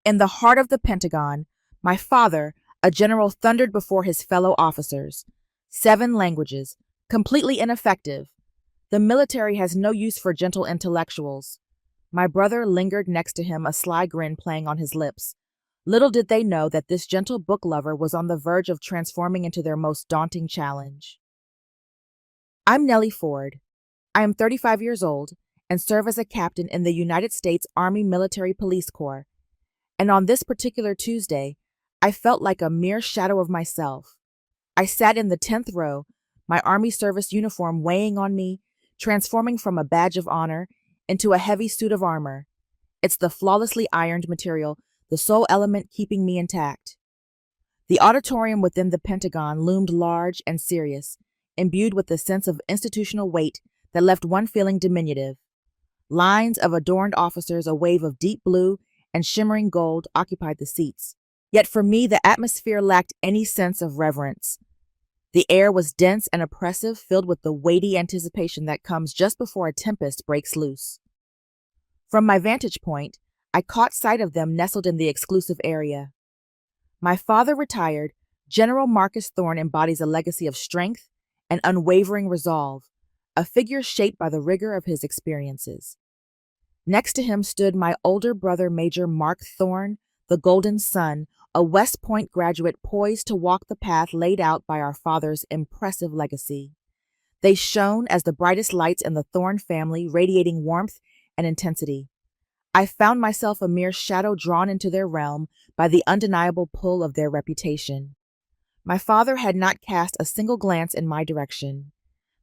In the heart of the Pentagon, my father, a general, thundered before his fellow officers. 7 languages, completely ineffective. The military has no use for gentle intellectuals. My brother lingered next to him, a sly grin playing on his lips. Little did they know that this gentle book lover was on the verge of transforming into their most daunting challenge. I'm Nellie Ford. I am 35 years old and serve as a captain in the United States Army Military Police Corps. And on this particular Tuesday, I felt like a mere shadow of myself. I sat in the 10th row, my Army service uniform weighing on me, transforming from a badge of honor into a heavy suit of armor. It's the flawlessly ironed material, the sole element keeping me intact. The auditorium within the Pentagon loomed large and serious, imbued with a sense of institutional weight that left one feeling diminutive. Lines of adorned officers, a wave of deep blue and shimmering gold, occupied the seats. Yet for me, the atmosphere lacked any sense of reverence. The air was dense and oppressive, filled with the weighty anticipation that comes just before a tempest breaks loose. From my vantage point, I caught sight of them nestled in the exclusive area. My father, retired, General Marcus Thorne, embodies a legacy of strength and unwavering resolve, a figure shaped by the rigor of his experiences. Next to him stood my older brother, Major Mark Thorne, the Golden Son, a West Point graduate poised to walk the path laid out by our father's impressive legacy. They shone as the brightest lights in the Thorne family, radiating warmth and intensity. I found myself a mere shadow drawn into their realm by the undeniable pull of their reputation. My father had not cast a single glance in my direction.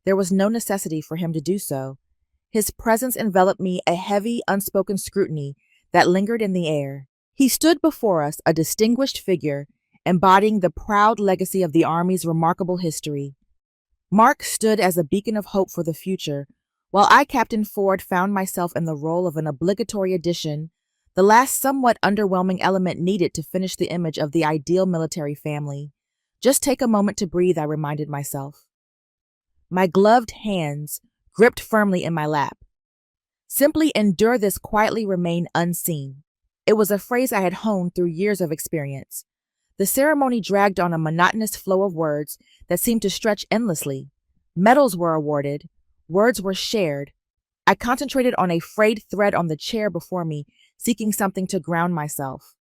There was no necessity for him to do so. His presence enveloped me, a heavy, unspoken scrutiny that lingered in the air. He stood before us, a distinguished figure, embodying the proud legacy of the Army's remarkable history. Mark stood as a beacon of hope for the future, while I, Captain Ford, found myself in the role of an obligatory addition, the last somewhat underwhelming element needed to finish the image of the ideal military family. Just take a moment to breathe, I reminded myself. My gloved hands gripped firmly in my lap. Simply endure this, quietly remain unseen. It was a phrase I had honed through years of experience. The ceremony dragged on, a monotonous flow of words that seemed to stretch endlessly. Medals were awarded. Words were shared. I concentrated on a frayed thread on the chair before me, seeking something to ground myself.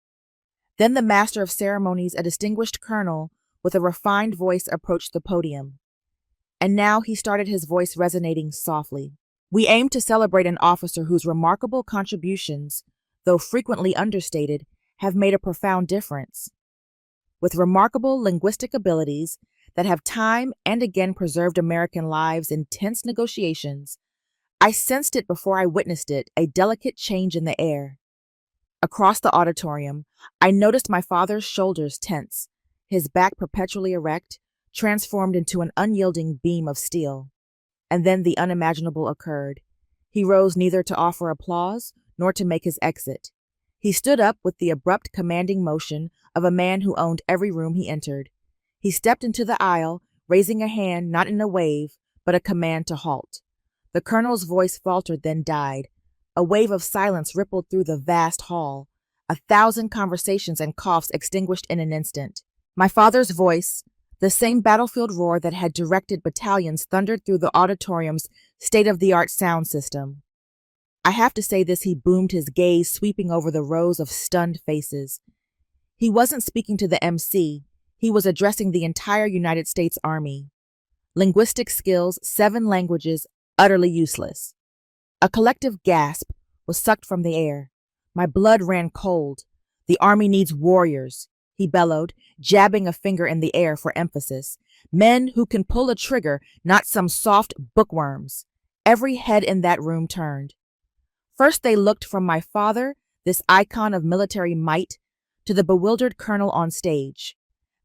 Then the master of ceremonies, a distinguished colonel with a refined voice, approached the podium. And now he started, his voice resonating softly. We aim to celebrate an officer whose remarkable contributions, though frequently understated, have made a profound difference. With remarkable linguistic abilities that have time and again preserved American lives in tense negotiations, I sensed it before I witnessed it, a delicate change in the air. Across the auditorium, I noticed my father's shoulders tense, his back perpetually erect, transformed into an unyielding beam of steel. And then the unimaginable occurred. He rose neither to offer applause nor to make his exit. He stood up with the abrupt, commanding motion of a man who owned every room he entered. He stepped into the aisle, raising a hand not in a wave, but a command to halt. The colonel's voice faltered, then died. A wave of silence rippled through the vast hall. 1,000 conversations and coughs extinguished in an instant. My father's voice, the same battlefield roar that had directed battalions, thundered through the auditorium's state-of-the-art sound system. I have to say this, he boomed, his gaze sweeping over the rows of stunned faces. He wasn't speaking to the MC, he was addressing the entire United States Army. Linguistic skills, 7 languages, utterly useless. A collective gasp was sucked from the air. My blood ran cold. The Army needs warriors, he bellowed, jabbing a finger in the air for emphasis. Men who can pull a trigger, not some soft bookworms. Every head in that room turned. First they looked from my father, this icon of military might, to the bewildered colonel on stage.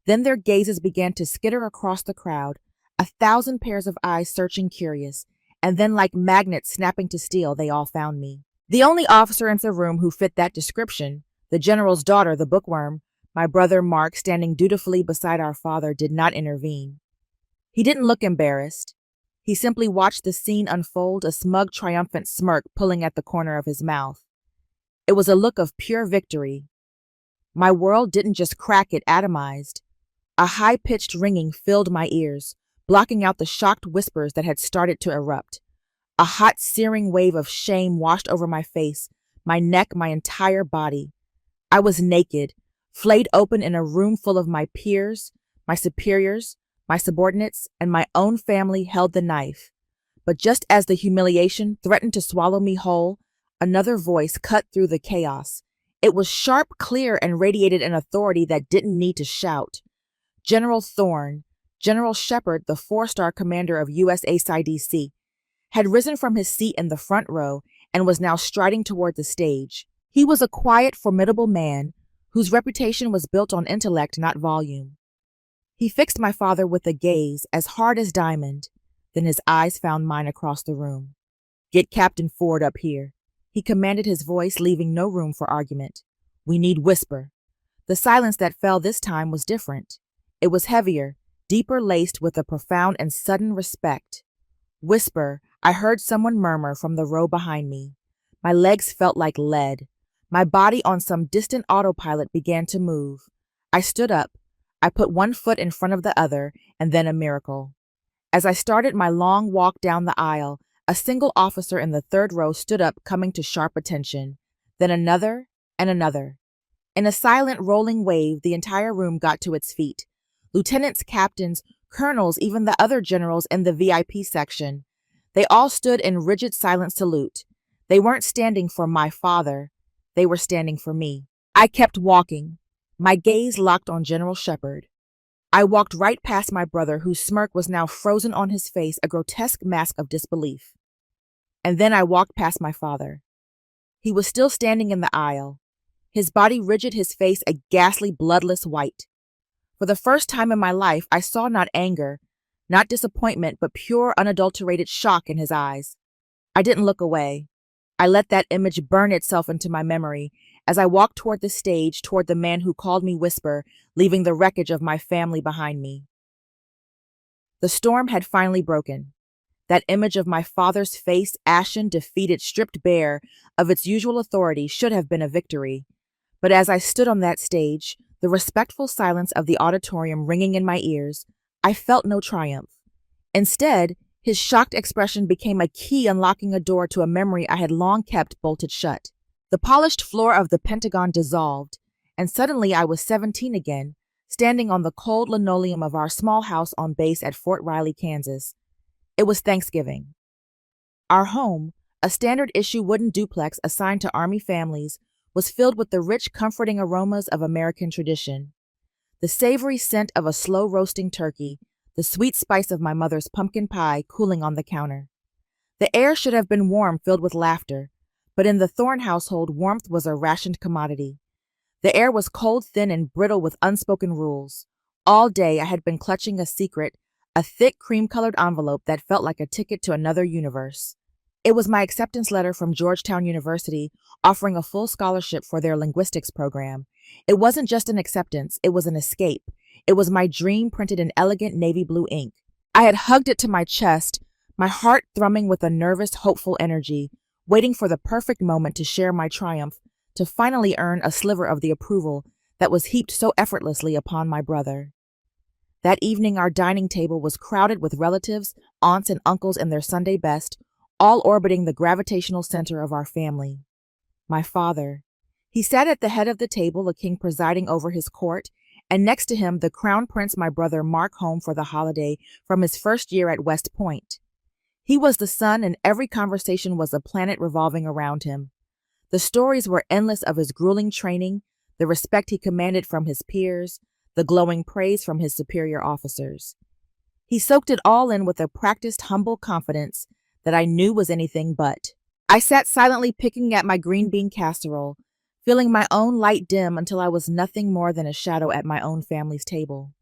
Then their gazes began to skitter across the crowd, 1,000 pairs of eyes searching, curious, and then like magnets snapping to steel, they all found me. The only officer in the room who fit that description, the general's daughter, the bookworm, my brother Mark, standing dutifully beside our father, did not intervene. He didn't look embarrassed. He simply watched the scene unfold, a smug, triumphant smirk pulling at the corner of his mouth. It was a look of pure victory. My world didn't just crack, it atomized. A high-pitched ringing filled my ears, blocking out the shocked whispers that had started to erupt. A hot, searing wave of shame washed over my face, my neck, my entire body. I was naked, flayed open in a room full of my peers, my superiors, my subordinates, and my own family held the knife. But just as the humiliation threatened to swallow me whole, another voice cut through the chaos. It was sharp, clear, and radiated an authority that didn't need to shout. General Thorne, General Shepard, the 4-star commander of USACDC, had risen from his seat in the front row and was now striding toward the stage. He was a quiet, formidable man whose reputation was built on intellect, not volume. He fixed my father with a gaze as hard as diamond, then his eyes found mine across the room. "Get Captain Ford up here," he commanded, his voice leaving no room for argument. "We need whisper." The silence that fell this time was different. It was heavier, deeper, laced with a profound and sudden respect. "Whisper," I heard someone murmur from the row behind me. My legs felt like lead. My body on some distant autopilot began to move. I stood up. I put one foot in front of the other, and then a miracle. As I started my long walk down the aisle, a single officer in the third row stood up, coming to sharp attention. Then another and another. In a silent, rolling wave, the entire room got to its feet. Lieutenants, captains, colonels, even the other generals in the VIP section. They all stood in rigid silent salute. They weren't standing for my father. They were standing for me. I kept walking, my gaze locked on General Shepard. I walked right past my brother, whose smirk was now frozen on his face, a grotesque mask of disbelief. And then I walked past my father. He was still standing in the aisle, his body rigid, his face a ghastly, bloodless white. For the first time in my life, I saw not anger, not disappointment, but pure, unadulterated shock in his eyes. I didn't look away. I let that image burn itself into my memory as I walked toward the stage, toward the man who called me Whisper, leaving the wreckage of my family behind me. The storm had finally broken. That image of my father's face, ashen, defeated, stripped bare of its usual authority, should have been a victory. But as I stood on that stage, the respectful silence of the auditorium ringing in my ears, I felt no triumph. Instead, his shocked expression became a key unlocking a door to a memory I had long kept bolted shut. The polished floor of the Pentagon dissolved, and suddenly I was 17 again, standing on the cold linoleum of our small house on base at Fort Riley, Kansas. It was Thanksgiving. Our home, a standard-issue wooden duplex assigned to Army families, was filled with the rich, comforting aromas of American tradition. The savory scent of a slow-roasting turkey, the sweet spice of my mother's pumpkin pie cooling on the counter. The air should have been warm, filled with laughter, but in the Thorne household, warmth was a rationed commodity. The air was cold, thin, and brittle with unspoken rules. All day I had been clutching a secret, a thick, cream-colored envelope that felt like a ticket to another universe. It was my acceptance letter from Georgetown University, offering a full scholarship for their linguistics program. It wasn't just an acceptance, it was an escape. It was my dream printed in elegant navy blue ink. I had hugged it to my chest, my heart thrumming with a nervous, hopeful energy, waiting for the perfect moment to share my triumph, to finally earn a sliver of the approval that was heaped so effortlessly upon my brother. That evening, our dining table was crowded with relatives, aunts and uncles in their Sunday best, all orbiting the gravitational center of our family. My father. He sat at the head of the table, a king presiding over his court, and next to him the crown prince, my brother Mark, home for the holiday from his first year at West Point. He was the sun, and every conversation was a planet revolving around him. The stories were endless of his grueling training, the respect he commanded from his peers, the glowing praise from his superior officers. He soaked it all in with a practiced, humble confidence that I knew was anything but. I sat silently picking at my green bean casserole, feeling my own light dim until I was nothing more than a shadow at my own family's table.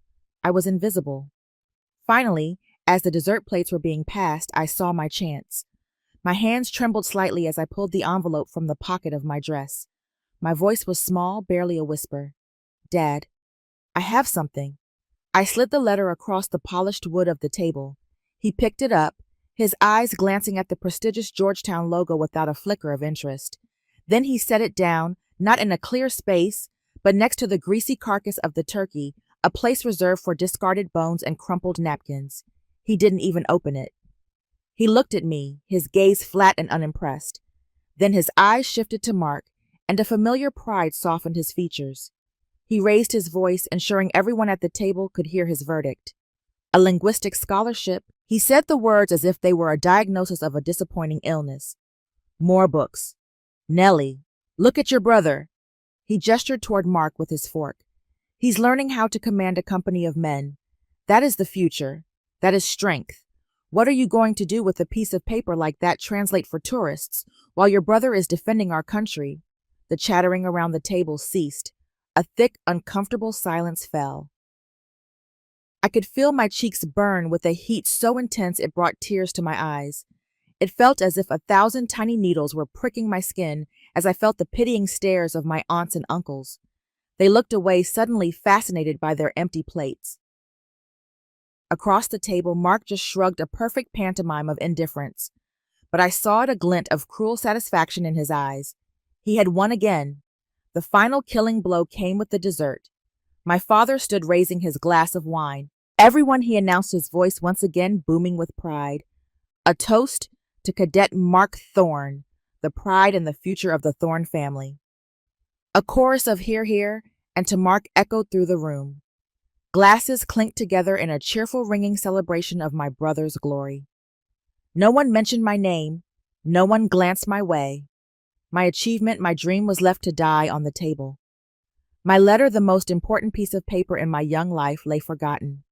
I was invisible. Finally, as the dessert plates were being passed, I saw my chance. My hands trembled slightly as I pulled the envelope from the pocket of my dress. My voice was small, barely a whisper. "Dad, I have something." I slid the letter across the polished wood of the table. He picked it up, his eyes glancing at the prestigious Georgetown logo without a flicker of interest. Then he set it down, not in a clear space, but next to the greasy carcass of the turkey, a place reserved for discarded bones and crumpled napkins. He didn't even open it. He looked at me, his gaze flat and unimpressed. Then his eyes shifted to Mark, and a familiar pride softened his features. He raised his voice, ensuring everyone at the table could hear his verdict. A linguistic scholarship, he said the words as if they were a diagnosis of a disappointing illness. More books. Nellie, look at your brother. He gestured toward Mark with his fork. He's learning how to command a company of men. That is the future. That is strength. What are you going to do with a piece of paper like that translate for tourists while your brother is defending our country? The chattering around the table ceased. A thick, uncomfortable silence fell. I could feel my cheeks burn with a heat so intense it brought tears to my eyes. It felt as if 1,000 tiny needles were pricking my skin as I felt the pitying stares of my aunts and uncles. They looked away, suddenly fascinated by their empty plates. Across the table, Mark just shrugged a perfect pantomime of indifference, but I saw a glint of cruel satisfaction in his eyes. He had won again. The final killing blow came with the dessert. My father stood raising his glass of wine. Everyone, he announced, his voice once again booming with pride. A toast to Cadet Mark Thorne, the pride and the future of the Thorne family. A chorus of hear, hear, and to Mark echoed through the room. Glasses clinked together in a cheerful ringing celebration of my brother's glory. No one mentioned my name. No one glanced my way. My achievement, my dream, was left to die on the table. My letter, the most important piece of paper in my young life, lay forgotten.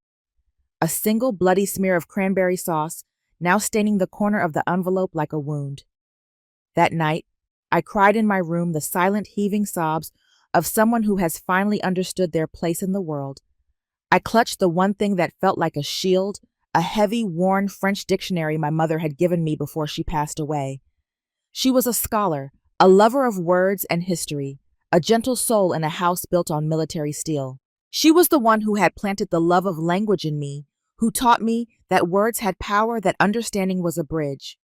A single bloody smear of cranberry sauce, now staining the corner of the envelope like a wound. That night, I cried in my room the silent, heaving sobs of someone who has finally understood their place in the world. I clutched the one thing that felt like a shield, a heavy, worn French dictionary my mother had given me before she passed away. She was a scholar, a lover of words and history, a gentle soul in a house built on military steel. She was the one who had planted the love of language in me, who taught me that words had power, that understanding was a bridge.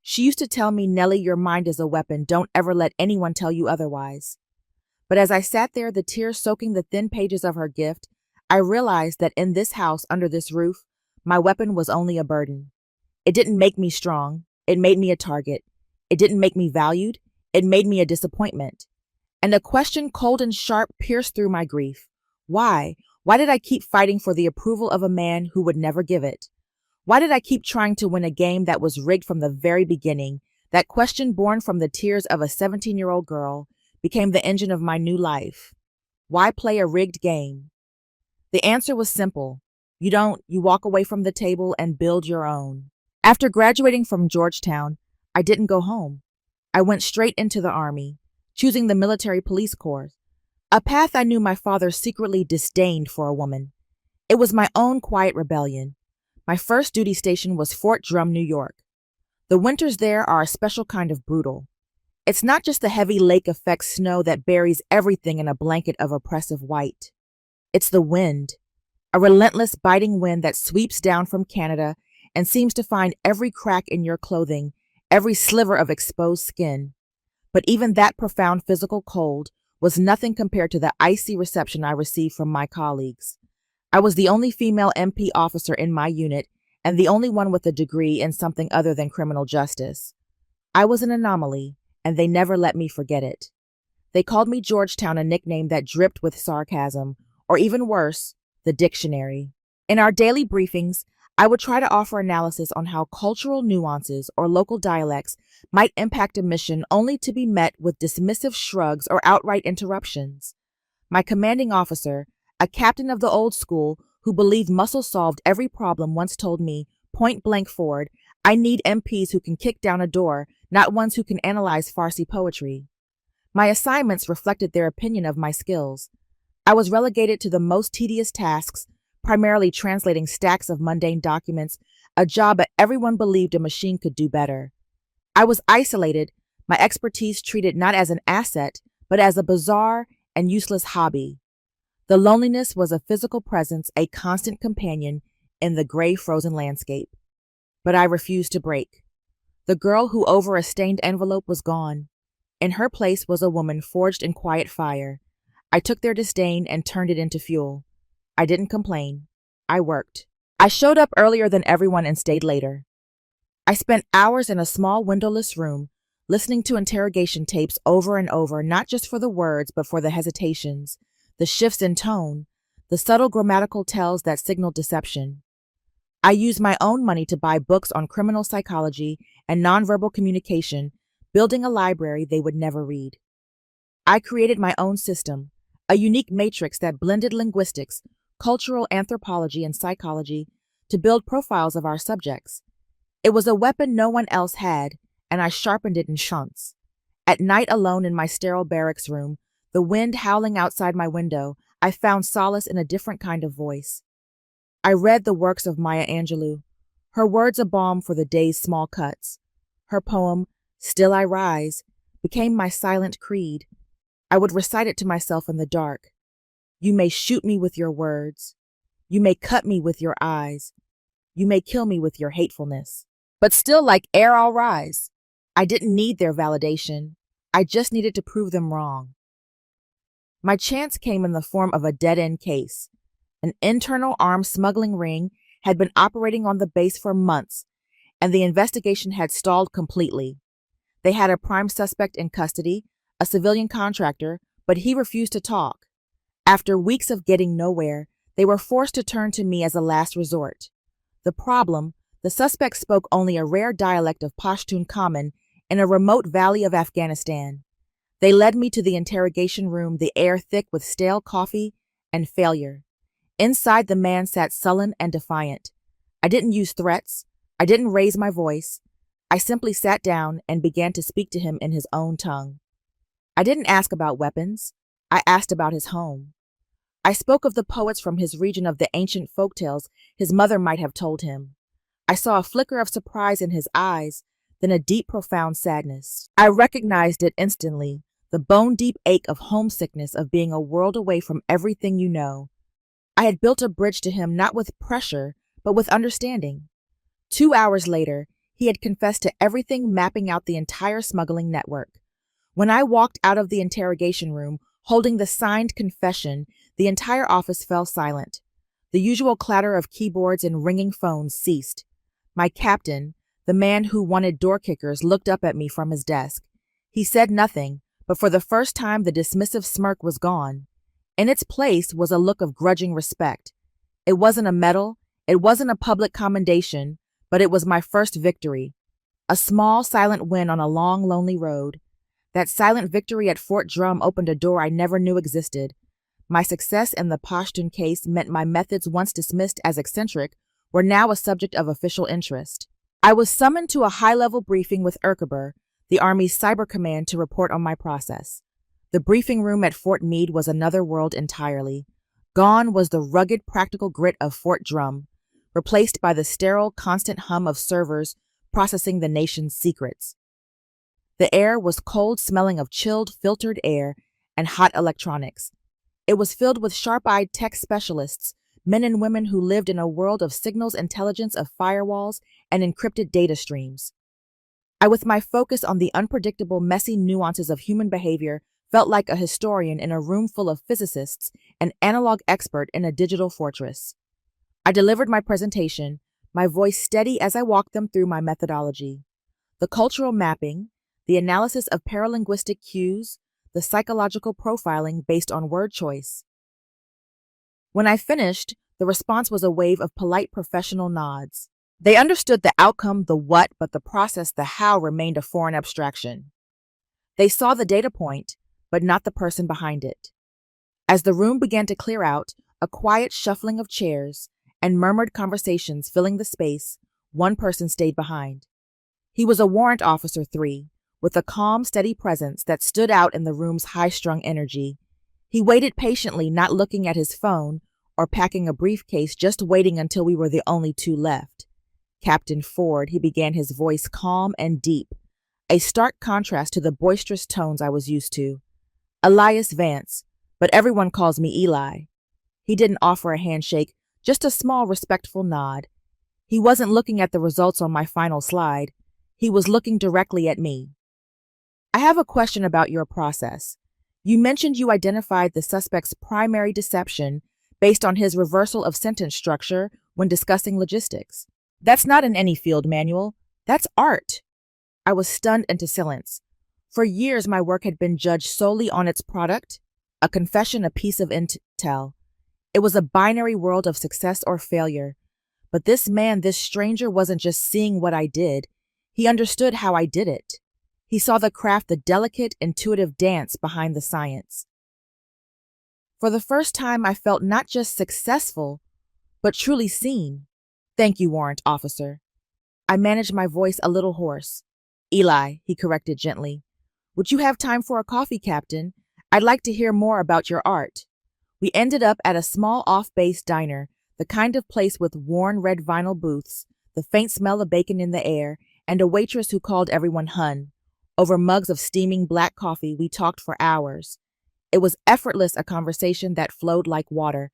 She used to tell me, Nellie, your mind is a weapon. Don't ever let anyone tell you otherwise. But as I sat there, the tears soaking the thin pages of her gift, I realized that in this house, under this roof, my weapon was only a burden. It didn't make me strong. It made me a target. It didn't make me valued. It made me a disappointment. And a question cold and sharp pierced through my grief. Why? Why did I keep fighting for the approval of a man who would never give it? Why did I keep trying to win a game that was rigged from the very beginning? That question, born from the tears of a 17-year-old girl, became the engine of my new life. Why play a rigged game? The answer was simple. You don't. You walk away from the table and build your own. After graduating from Georgetown, I didn't go home. I went straight into the Army, choosing the military police corps, a path I knew my father secretly disdained for a woman. It was my own quiet rebellion. My first duty station was Fort Drum, New York. The winters there are a special kind of brutal. It's not just the heavy lake effect snow that buries everything in a blanket of oppressive white. It's the wind, a relentless, biting wind that sweeps down from Canada and seems to find every crack in your clothing, every sliver of exposed skin. But even that profound physical cold was nothing compared to the icy reception I received from my colleagues. I was the only female MP officer in my unit and the only one with a degree in something other than criminal justice. I was an anomaly, and they never let me forget it. They called me Georgetown, a nickname that dripped with sarcasm, or even worse, the dictionary. In our daily briefings, I would try to offer analysis on how cultural nuances or local dialects might impact a mission, only to be met with dismissive shrugs or outright interruptions. My commanding officer, a captain of the old school who believed muscle solved every problem, once told me, point blank forward, I need MPs who can kick down a door, not ones who can analyze Farsi poetry. My assignments reflected their opinion of my skills. I was relegated to the most tedious tasks, primarily translating stacks of mundane documents, a job that everyone believed a machine could do better. I was isolated, my expertise treated not as an asset, but as a bizarre and useless hobby. The loneliness was a physical presence, a constant companion in the gray, frozen landscape. But I refused to break. The girl who over a stained envelope was gone. In her place was a woman forged in quiet fire. I took their disdain and turned it into fuel. I didn't complain. I worked. I showed up earlier than everyone and stayed later. I spent hours in a small windowless room, listening to interrogation tapes over and over, not just for the words, but for the hesitations, the shifts in tone, the subtle grammatical tells that signaled deception. I used my own money to buy books on criminal psychology and nonverbal communication, building a library they would never read. I created my own system, a unique matrix that blended linguistics, cultural anthropology, and psychology to build profiles of our subjects. It was a weapon no one else had, and I sharpened it in chunks. At night, alone in my sterile barracks room, the wind howling outside my window, I found solace in a different kind of voice. I read the works of Maya Angelou, her words a balm for the day's small cuts. Her poem, Still I Rise, became my silent creed. I would recite it to myself in the dark. You may shoot me with your words. You may cut me with your eyes. You may kill me with your hatefulness. But still, like air, I'll rise. I didn't need their validation. I just needed to prove them wrong. My chance came in the form of a dead-end case. An internal arms smuggling ring had been operating on the base for months, and the investigation had stalled completely. They had a prime suspect in custody, a civilian contractor, but he refused to talk. After weeks of getting nowhere, they were forced to turn to me as a last resort. The problem, the suspect spoke only a rare dialect of Pashtun Common in a remote valley of Afghanistan. They led me to the interrogation room, the air thick with stale coffee and failure. Inside, the man sat sullen and defiant. I didn't use threats. I didn't raise my voice. I simply sat down and began to speak to him in his own tongue. I didn't ask about weapons. I asked about his home. I spoke of the poets from his region, of the ancient folktales his mother might have told him. I saw a flicker of surprise in his eyes, then a deep, profound sadness. I recognized it instantly, the bone-deep ache of homesickness, of being a world away from everything you know. I had built a bridge to him not with pressure, but with understanding. 2 hours later, he had confessed to everything, mapping out the entire smuggling network. When I walked out of the interrogation room, holding the signed confession, the entire office fell silent. The usual clatter of keyboards and ringing phones ceased. My captain, the man who wanted door kickers, looked up at me from his desk. He said nothing, but for the first time the dismissive smirk was gone. In its place was a look of grudging respect. It wasn't a medal, it wasn't a public commendation, but it was my first victory. A small, silent win on a long, lonely road. That silent victory at Fort Drum opened a door I never knew existed. My success in the Pashtun case meant my methods, once dismissed as eccentric, were now a subject of official interest. I was summoned to a high-level briefing with Erkaber, the Army's cyber command, to report on my process. The briefing room at Fort Meade was another world entirely. Gone was the rugged, practical grit of Fort Drum, replaced by the sterile, constant hum of servers processing the nation's secrets. The air was cold, smelling of chilled, filtered air and hot electronics. It was filled with sharp-eyed tech specialists, men and women who lived in a world of signals intelligence, of firewalls and encrypted data streams. I, with my focus on the unpredictable, messy nuances of human behavior, felt like a historian in a room full of physicists, an analog expert in a digital fortress. I delivered my presentation, my voice steady as I walked them through my methodology. The cultural mapping, the analysis of paralinguistic cues, the psychological profiling based on word choice. When I finished, the response was a wave of polite professional nods. They understood the outcome, the what, but the process, the how, remained a foreign abstraction. They saw the data point, but not the person behind it. As the room began to clear out, a quiet shuffling of chairs and murmured conversations filling the space, one person stayed behind. He was a warrant officer 3, with a calm, steady presence that stood out in the room's high-strung energy. He waited patiently, not looking at his phone or packing a briefcase, just waiting until we were the only 2 left. Captain Ford, he began, his voice calm and deep, a stark contrast to the boisterous tones I was used to. Elias Vance, but everyone calls me Eli. He didn't offer a handshake, just a small, respectful nod. He wasn't looking at the results on my final slide. He was looking directly at me. I have a question about your process. You mentioned you identified the suspect's primary deception based on his reversal of sentence structure when discussing logistics. That's not in any field manual. That's art. I was stunned into silence. For years, my work had been judged solely on its product, a confession, a piece of intel. It was a binary world of success or failure. But this man, this stranger, wasn't just seeing what I did. He understood how I did it. He saw the craft, the delicate, intuitive dance behind the science. For the first time, I felt not just successful, but truly seen. Thank you, warrant officer. I managed my voice a little hoarse. Eli, he corrected gently. Would you have time for a coffee, Captain? I'd like to hear more about your art. We ended up at a small off-base diner, the kind of place with worn red vinyl booths, the faint smell of bacon in the air, and a waitress who called everyone hun. Over mugs of steaming black coffee, we talked for hours. It was effortless, a conversation that flowed like water.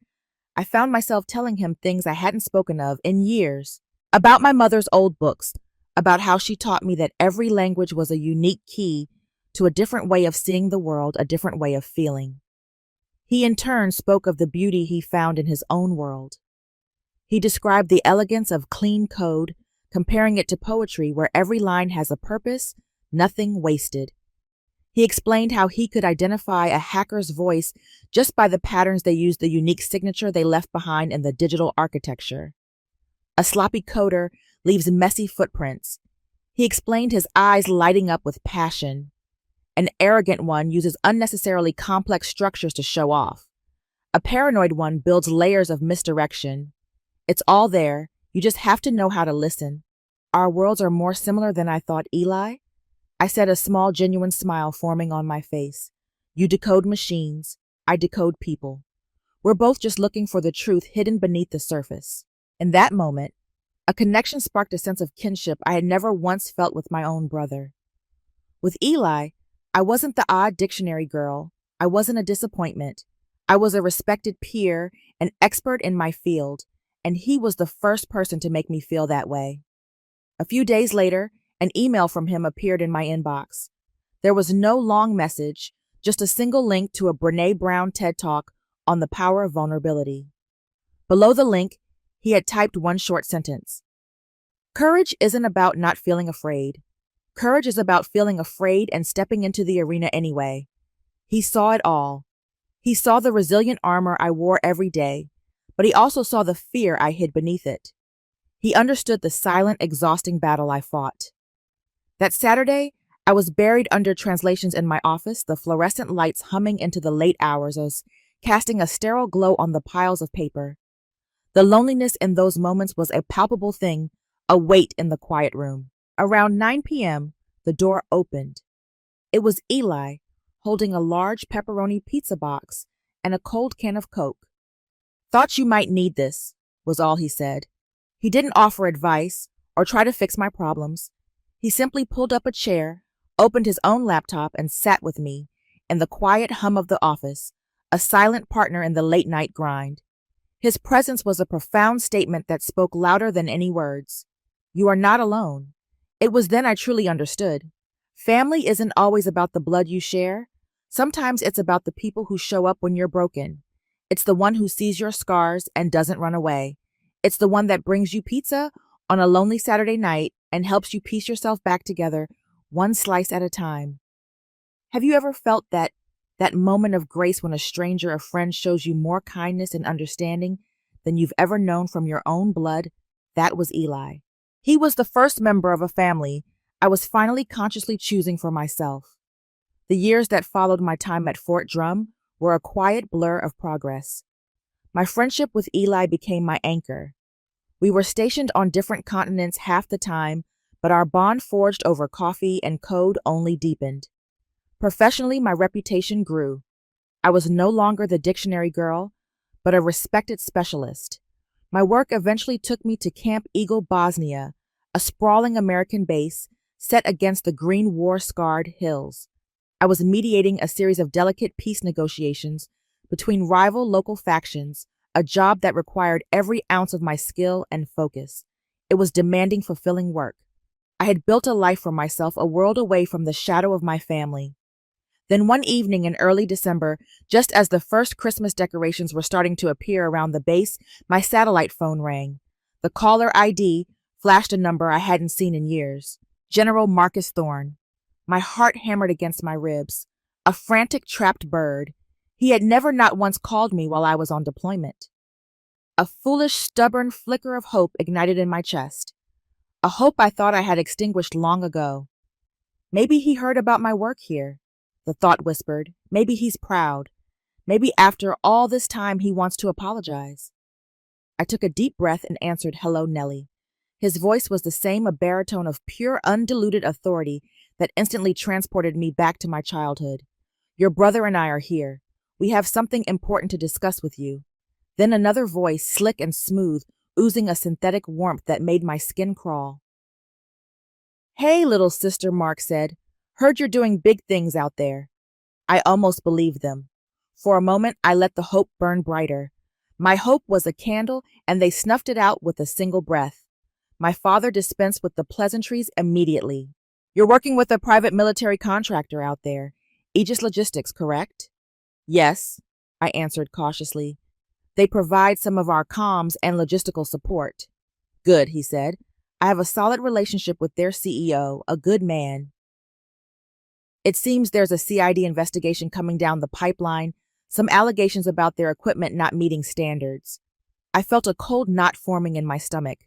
I found myself telling him things I hadn't spoken of in years. About my mother's old books, about how she taught me that every language was a unique key to a different way of seeing the world, a different way of feeling. He in turn spoke of the beauty he found in his own world. He described the elegance of clean code, comparing it to poetry where every line has a purpose, nothing wasted. He explained how he could identify a hacker's voice just by the patterns they used, the unique signature they left behind in the digital architecture. A sloppy coder leaves messy footprints. He explained his eyes lighting up with passion. An arrogant one uses unnecessarily complex structures to show off. A paranoid one builds layers of misdirection. It's all there. You just have to know how to listen. Our worlds are more similar than I thought, Eli. I said, a small, genuine smile forming on my face. You decode machines. I decode people. We're both just looking for the truth hidden beneath the surface. In that moment, a connection sparked a sense of kinship I had never once felt with my own brother. With Eli, I wasn't the odd dictionary girl. I wasn't a disappointment. I was a respected peer, an expert in my field, and he was the first person to make me feel that way. A few days later, an email from him appeared in my inbox. There was no long message, just a single link to a Brené Brown TED Talk on the power of vulnerability. Below the link, he had typed one short sentence. Courage isn't about not feeling afraid. Courage is about feeling afraid and stepping into the arena anyway. He saw it all. He saw the resilient armor I wore every day, but he also saw the fear I hid beneath it. He understood the silent, exhausting battle I fought. That Saturday, I was buried under translations in my office, the fluorescent lights humming into the late hours as casting a sterile glow on the piles of paper. The loneliness in those moments was a palpable thing, a weight in the quiet room. Around 9 p.m., the door opened. It was Eli, holding a large pepperoni pizza box and a cold can of Coke. Thought you might need this, was all he said. He didn't offer advice or try to fix my problems. He simply pulled up a chair, opened his own laptop, and sat with me in the quiet hum of the office, a silent partner in the late-night grind. His presence was a profound statement that spoke louder than any words. You are not alone. It was then I truly understood. Family isn't always about the blood you share. Sometimes it's about the people who show up when you're broken. It's the one who sees your scars and doesn't run away. It's the one that brings you pizza on a lonely Saturday night and helps you piece yourself back together, one slice at a time. Have you ever felt that moment of grace when a stranger, a friend, shows you more kindness and understanding than you've ever known from your own blood? That was Eli. He was the first member of a family I was finally consciously choosing for myself. The years that followed my time at Fort Drum were a quiet blur of progress. My friendship with Eli became my anchor. We were stationed on different continents half the time, but our bond forged over coffee and code only deepened. Professionally, my reputation grew. I was no longer the dictionary girl, but a respected specialist. My work eventually took me to Camp Eagle, Bosnia, a sprawling American base set against the green war-scarred hills. I was mediating a series of delicate peace negotiations between rival local factions, a job that required every ounce of my skill and focus. It was demanding, fulfilling work. I had built a life for myself, a world away from the shadow of my family. Then one evening in early December, just as the first Christmas decorations were starting to appear around the base, my satellite phone rang. The caller ID flashed a number I hadn't seen in years. General Marcus Thorne. My heart hammered against my ribs. A frantic, trapped bird. He had never not once called me while I was on deployment. A foolish, stubborn flicker of hope ignited in my chest. A hope I thought I had extinguished long ago. Maybe he heard about my work here, the thought whispered. Maybe he's proud. Maybe after all this time he wants to apologize. I took a deep breath and answered, "Hello, Nellie." His voice was the same, a baritone of pure, undiluted authority that instantly transported me back to my childhood. "Your brother and I are here. We have something important to discuss with you." Then another voice, slick and smooth, oozing a synthetic warmth that made my skin crawl. "Hey, little sister," Mark said. "Heard you're doing big things out there." I almost believed them. For a moment, I let the hope burn brighter. My hope was a candle, and they snuffed it out with a single breath. My father dispensed with the pleasantries immediately. "You're working with a private military contractor out there, Aegis Logistics, correct?" "Yes," I answered cautiously. "They provide some of our comms and logistical support." "Good," he said. "I have a solid relationship with their CEO, a good man. It seems there's a CID investigation coming down the pipeline, some allegations about their equipment not meeting standards." I felt a cold knot forming in my stomach.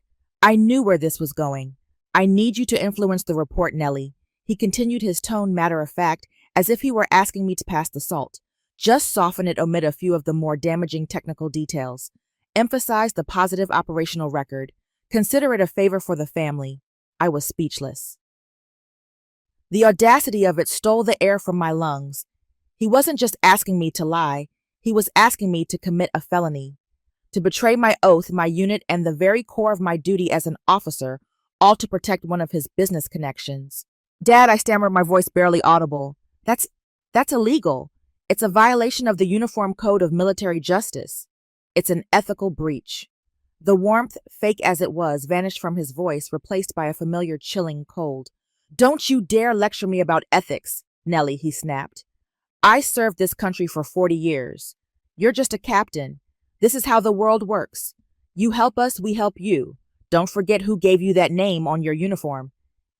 I knew where this was going. "I need you to influence the report, Nellie." He continued, his tone matter of fact, as if he were asking me to pass the salt. "Just soften it, omit a few of the more damaging technical details. Emphasize the positive operational record. Consider it a favor for the family." I was speechless. The audacity of it stole the air from my lungs. He wasn't just asking me to lie, he was asking me to commit a felony, to betray my oath, my unit, and the very core of my duty as an officer, all to protect one of his business connections. "Dad," I stammered, my voice barely audible. That's illegal. It's a violation of the Uniform Code of Military Justice. It's an ethical breach." The warmth, fake as it was, vanished from his voice, replaced by a familiar chilling cold. "Don't you dare lecture me about ethics, Nellie," he snapped. "I served this country for 40 years. You're just a captain. This is how the world works. You help us, we help you. Don't forget who gave you that name on your uniform."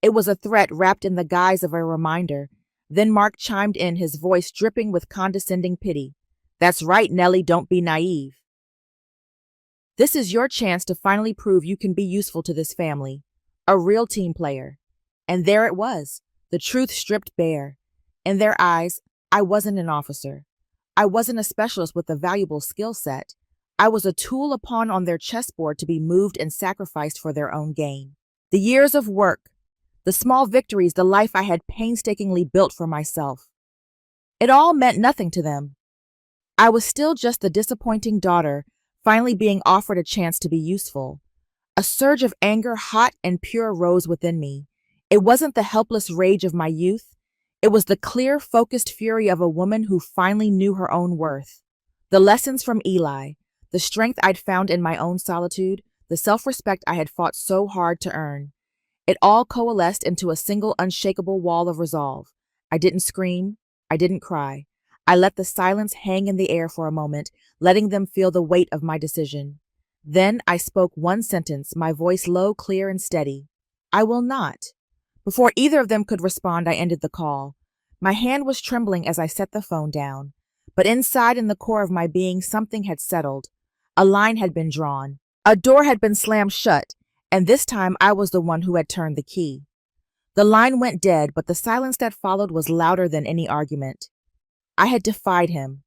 It was a threat wrapped in the guise of a reminder. Then Mark chimed in, his voice dripping with condescending pity. "That's right, Nellie, don't be naive. This is your chance to finally prove you can be useful to this family. A real team player." And there it was, the truth stripped bare. In their eyes, I wasn't an officer. I wasn't a specialist with a valuable skill set. I was a tool a pawn on their chessboard to be moved and sacrificed for their own gain. The years of work, the small victories, the life I had painstakingly built for myself. It all meant nothing to them. I was still just the disappointing daughter, finally being offered a chance to be useful. A surge of anger, hot and pure, rose within me. It wasn't the helpless rage of my youth. It was the clear, focused fury of a woman who finally knew her own worth. The lessons from Eli, the strength I'd found in my own solitude, the self-respect I had fought so hard to earn. It all coalesced into a single unshakable wall of resolve. I didn't scream. I didn't cry. I let the silence hang in the air for a moment, letting them feel the weight of my decision. Then I spoke one sentence, my voice low, clear, and steady. "I will not." Before either of them could respond, I ended the call. My hand was trembling as I set the phone down. But inside, in the core of my being, something had settled. A line had been drawn. A door had been slammed shut, and this time I was the one who had turned the key. The line went dead, but the silence that followed was louder than any argument. I had defied him.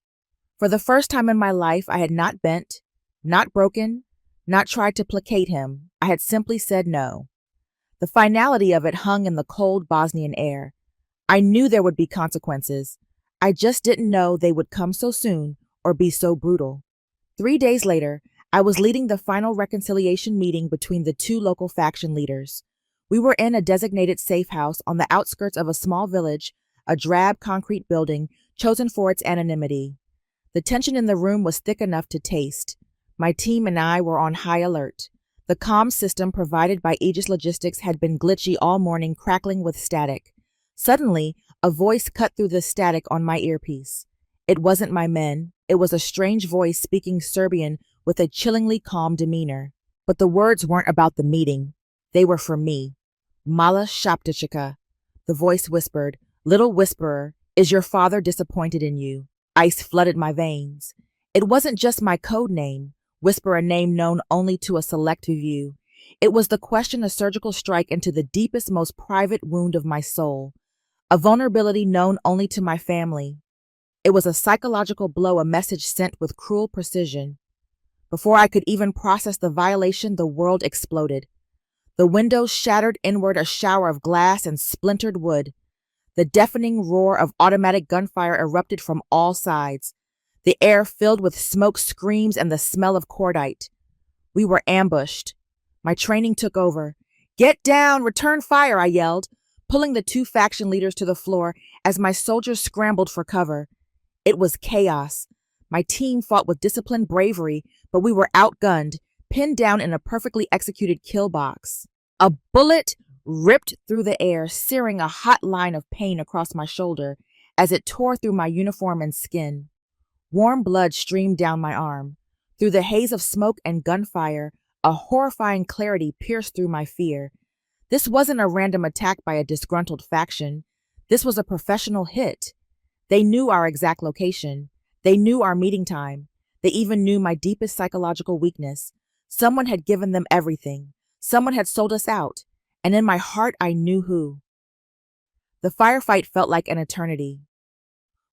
For the first time in my life, I had not bent, not broken, not tried to placate him. I had simply said no. The finality of it hung in the cold Bosnian air. I knew there would be consequences. I just didn't know they would come so soon or be so brutal. 3 days later, I was leading the final reconciliation meeting between the two local faction leaders. We were in a designated safe house on the outskirts of a small village, a drab concrete building chosen for its anonymity. The tension in the room was thick enough to taste. My team and I were on high alert. The comm system provided by Aegis Logistics had been glitchy all morning, crackling with static. Suddenly, A voice cut through the static on my earpiece. It wasn't my men. It was a strange voice speaking Serbian with a chillingly calm demeanor. But the words weren't about the meeting. They were for me. Mala Shaptichika. The voice whispered, "Little whisperer, is your father disappointed in you?" Ice flooded my veins. It wasn't just my code name, whisper a name known only to a select few. It was the question, a surgical strike into the deepest, most private wound of my soul, a vulnerability known only to my family. It was a psychological blow, a message sent with cruel precision. Before I could even process the violation, the world exploded. The windows shattered inward, a shower of glass and splintered wood. The deafening roar of automatic gunfire erupted from all sides. The air filled with smoke, screams, and the smell of cordite. We were ambushed. My training took over. "Get down! Return fire!" I yelled, pulling the two faction leaders to the floor as my soldiers scrambled for cover. It was chaos. My team fought with disciplined bravery, but we were outgunned, pinned down in a perfectly executed kill box. A bullet ripped through the air, searing a hot line of pain across my shoulder as it tore through my uniform and skin. Warm blood streamed down my arm. Through the haze of smoke and gunfire, a horrifying clarity pierced through my fear. This wasn't a random attack by a disgruntled faction. This was a professional hit. They knew our exact location. They knew our meeting time. They even knew my deepest psychological weakness. Someone had given them everything. Someone had sold us out. And in my heart, I knew who. The firefight felt like an eternity.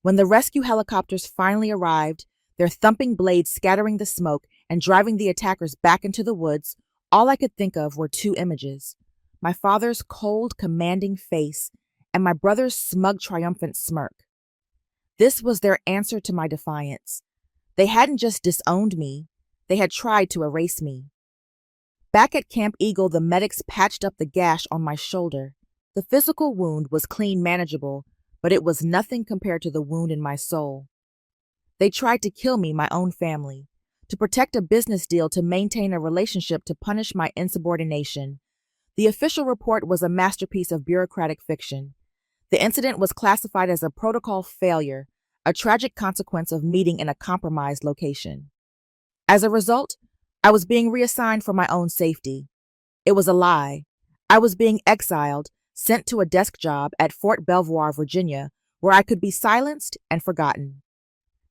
When the rescue helicopters finally arrived, their thumping blades scattering the smoke and driving the attackers back into the woods, all I could think of were two images: my father's cold, commanding face and my brother's smug, triumphant smirk. This was their answer to my defiance. They hadn't just disowned me, they had tried to erase me. Back at Camp Eagle, the medics patched up the gash on my shoulder. The physical wound was clean, manageable, but it was nothing compared to the wound in my soul. They tried to kill me, my own family, to protect a business deal, to maintain a relationship, to punish my insubordination. The official report was a masterpiece of bureaucratic fiction. The incident was classified as a protocol failure, a tragic consequence of meeting in a compromised location. As a result, I was being reassigned for my own safety. It was a lie. I was being exiled, sent to a desk job at Fort Belvoir, Virginia, where I could be silenced and forgotten.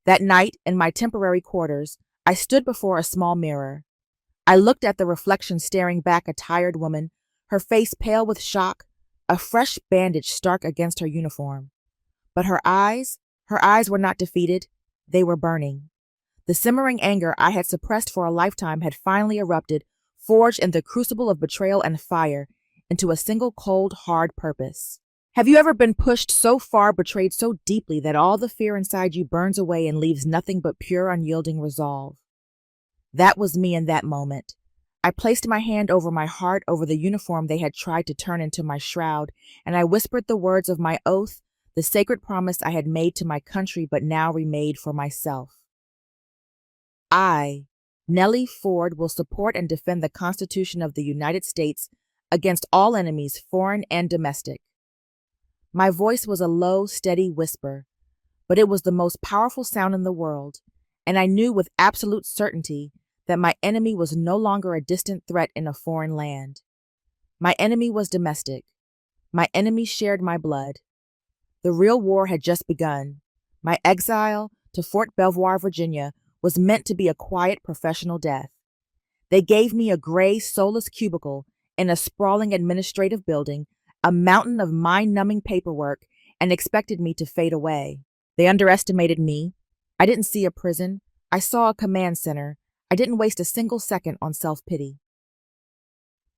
That night, in my temporary quarters, I stood before a small mirror. I looked at the reflection staring back, a tired woman, her face pale with shock, a fresh bandage stark against her uniform. But her eyes were not defeated, they were burning. The simmering anger I had suppressed for a lifetime had finally erupted, forged in the crucible of betrayal and fire, into a single cold, hard purpose. Have you ever been pushed so far, betrayed so deeply, that all the fear inside you burns away and leaves nothing but pure, unyielding resolve? That was me in that moment. I placed my hand over my heart, over the uniform they had tried to turn into my shroud, and I whispered the words of my oath, the sacred promise I had made to my country but now remade for myself. I, Nellie Ford, will support and defend the Constitution of the United States against all enemies, foreign and domestic. My voice was a low, steady whisper, but it was the most powerful sound in the world, and I knew with absolute certainty that my enemy was no longer a distant threat in a foreign land. My enemy was domestic. My enemy shared my blood. The real war had just begun. My exile to Fort Belvoir, Virginia, was meant to be a quiet, professional death. They gave me a gray, soulless cubicle in a sprawling administrative building, a mountain of mind-numbing paperwork, and expected me to fade away. They underestimated me. I didn't see a prison. I saw a command center. I didn't waste a single second on self-pity.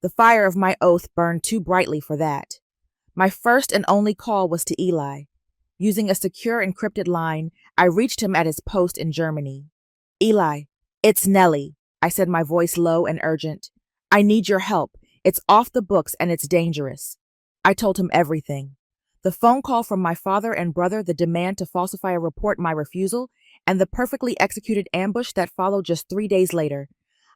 The fire of my oath burned too brightly for that. My first and only call was to Eli. Using a secure, encrypted line, I reached him at his post in Germany. "Eli, it's Nellie," I said, my voice low and urgent. "I need your help. It's off the books and it's dangerous." I told him everything. The phone call from my father and brother, the demand to falsify a report, my refusal, and the perfectly executed ambush that followed just 3 days later.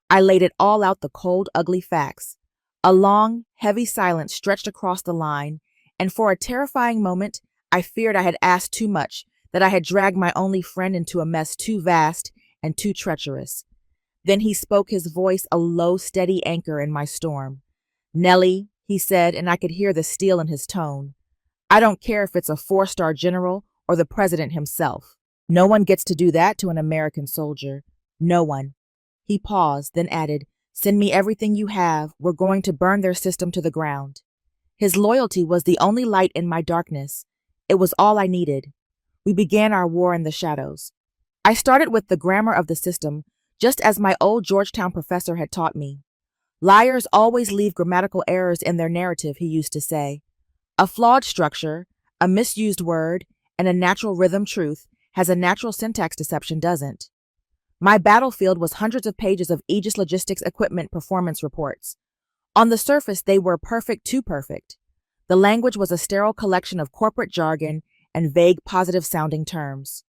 I laid it all out, the cold, ugly facts. A long, heavy silence stretched across the line, and for a terrifying moment, I feared I had asked too much, that I had dragged my only friend into a mess too vast and too treacherous. Then he spoke, his voice a low, steady anchor in my storm. "Nellie," he said, and I could hear the steel in his tone. "I don't care if it's a 4-star general or the president himself. No one gets to do that to an American soldier. No one." He paused, then added, "Send me everything you have. We're going to burn their system to the ground." His loyalty was the only light in my darkness. It was all I needed. We began our war in the shadows. I started with the grammar of the system, just as my old Georgetown professor had taught me. Liars always leave grammatical errors in their narrative, he used to say. A flawed structure, a misused word, and a natural rhythm truth has a natural syntax deception doesn't. My battlefield was hundreds of pages of Aegis Logistics equipment performance reports. On the surface, they were perfect too perfect. The language was a sterile collection of corporate jargon and vague positive-sounding terms.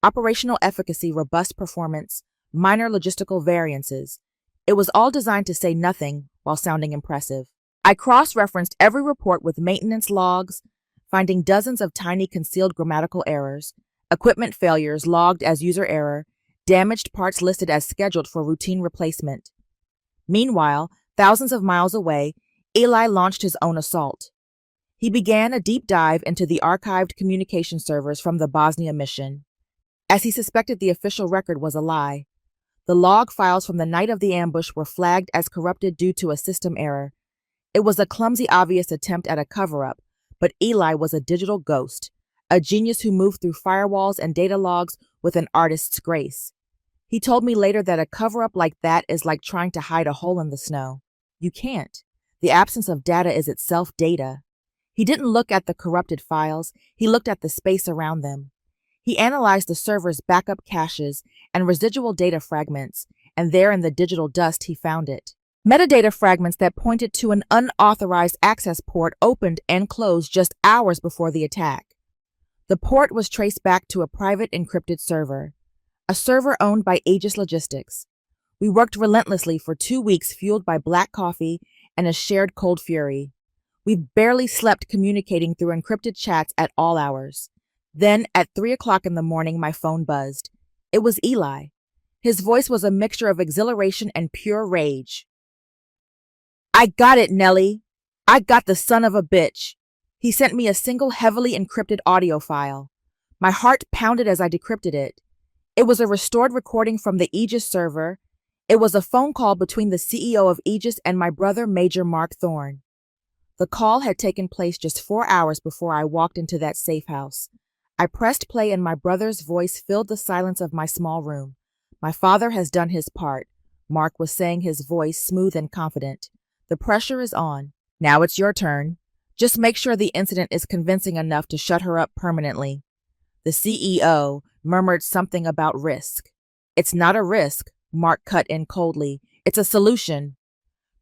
Operational efficacy, robust performance, minor logistical variances. It was all designed to say nothing while sounding impressive. I cross-referenced every report with maintenance logs, finding dozens of tiny concealed grammatical errors, equipment failures logged as user error, damaged parts listed as scheduled for routine replacement. Meanwhile, thousands of miles away, Eli launched his own assault. He began a deep dive into the archived communication servers from the Bosnia mission. As he suspected, the official record was a lie. The log files from the night of the ambush were flagged as corrupted due to a system error. It was a clumsy, obvious attempt at a cover-up, but Eli was a digital ghost, a genius who moved through firewalls and data logs with an artist's grace. He told me later that a cover-up like that is like trying to hide a hole in the snow. You can't. The absence of data is itself data. He didn't look at the corrupted files, he looked at the space around them. He analyzed the server's backup caches and residual data fragments, and there in the digital dust he found it. Metadata fragments that pointed to an unauthorized access port opened and closed just hours before the attack. The port was traced back to a private encrypted server, a server owned by Aegis Logistics. We worked relentlessly for 2 weeks, fueled by black coffee and a shared cold fury. We barely slept, communicating through encrypted chats at all hours. Then, at 3 o'clock in the morning, my phone buzzed. It was Eli. His voice was a mixture of exhilaration and pure rage. "I got it, Nellie. I got the son of a bitch." He sent me a single heavily encrypted audio file. My heart pounded as I decrypted it. It was a restored recording from the Aegis server. It was a phone call between the CEO of Aegis and my brother, Major Mark Thorne. The call had taken place just 4 hours before I walked into that safe house. I pressed play and my brother's voice filled the silence of my small room. "My father has done his part," Mark was saying, his voice smooth and confident. "The pressure is on. Now it's your turn. Just make sure the incident is convincing enough to shut her up permanently." The CEO murmured something about risk. "It's not a risk," Mark cut in coldly. "It's a solution."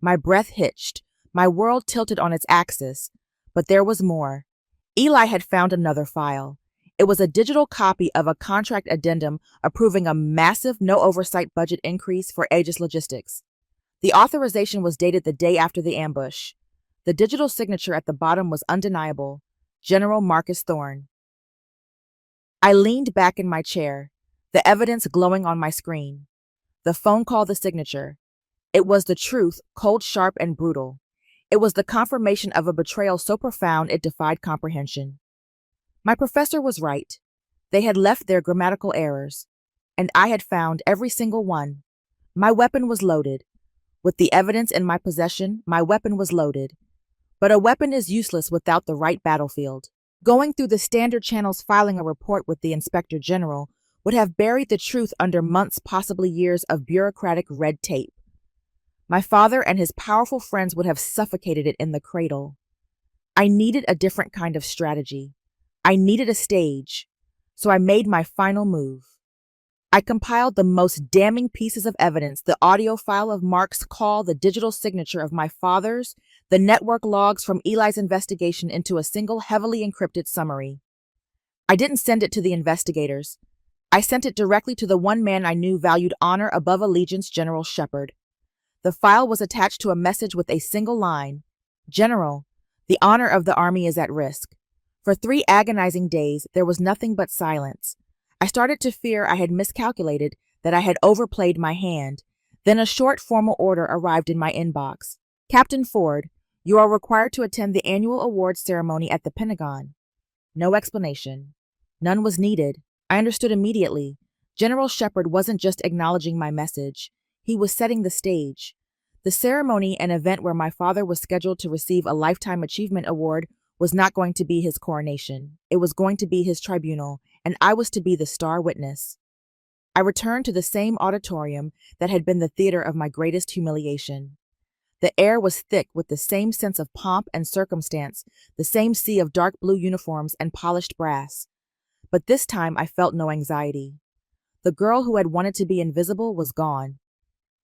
My breath hitched. My world tilted on its axis. But there was more. Eli had found another file. It was a digital copy of a contract addendum approving a massive no-oversight budget increase for Aegis Logistics. The authorization was dated the day after the ambush. The digital signature at the bottom was undeniable. General Marcus Thorne. I leaned back in my chair, the evidence glowing on my screen. The phone call, the signature. It was the truth, cold, sharp, and brutal. It was the confirmation of a betrayal so profound it defied comprehension. My professor was right. They had left their grammatical errors, and I had found every single one. My weapon was loaded. With the evidence in my possession, my weapon was loaded. But a weapon is useless without the right battlefield. Going through the standard channels, filing a report with the Inspector General would have buried the truth under months, possibly years of bureaucratic red tape. My father and his powerful friends would have suffocated it in the cradle. I needed a different kind of strategy. I needed a stage. So I made my final move. I compiled the most damning pieces of evidence, the audio file of Mark's call, the digital signature of my father's, the network logs from Eli's investigation into a single heavily encrypted summary. I didn't send it to the investigators. I sent it directly to the one man I knew valued honor above allegiance, General Shepard. The file was attached to a message with a single line. "General, the honor of the Army is at risk. For 3 agonizing days, there was nothing but silence. I started to fear I had miscalculated, that I had overplayed my hand. Then a short formal order arrived in my inbox. Captain Ford, you are required to attend the annual awards ceremony at the Pentagon. No explanation. None was needed. I understood immediately. General Shepard wasn't just acknowledging my message. He was setting the stage. The ceremony, an event where my father was scheduled to receive a Lifetime Achievement Award, was not going to be his coronation. It was going to be his tribunal, and I was to be the star witness. I returned to the same auditorium that had been the theater of my greatest humiliation. The air was thick with the same sense of pomp and circumstance, the same sea of dark blue uniforms and polished brass. But this time I felt no anxiety. The girl who had wanted to be invisible was gone.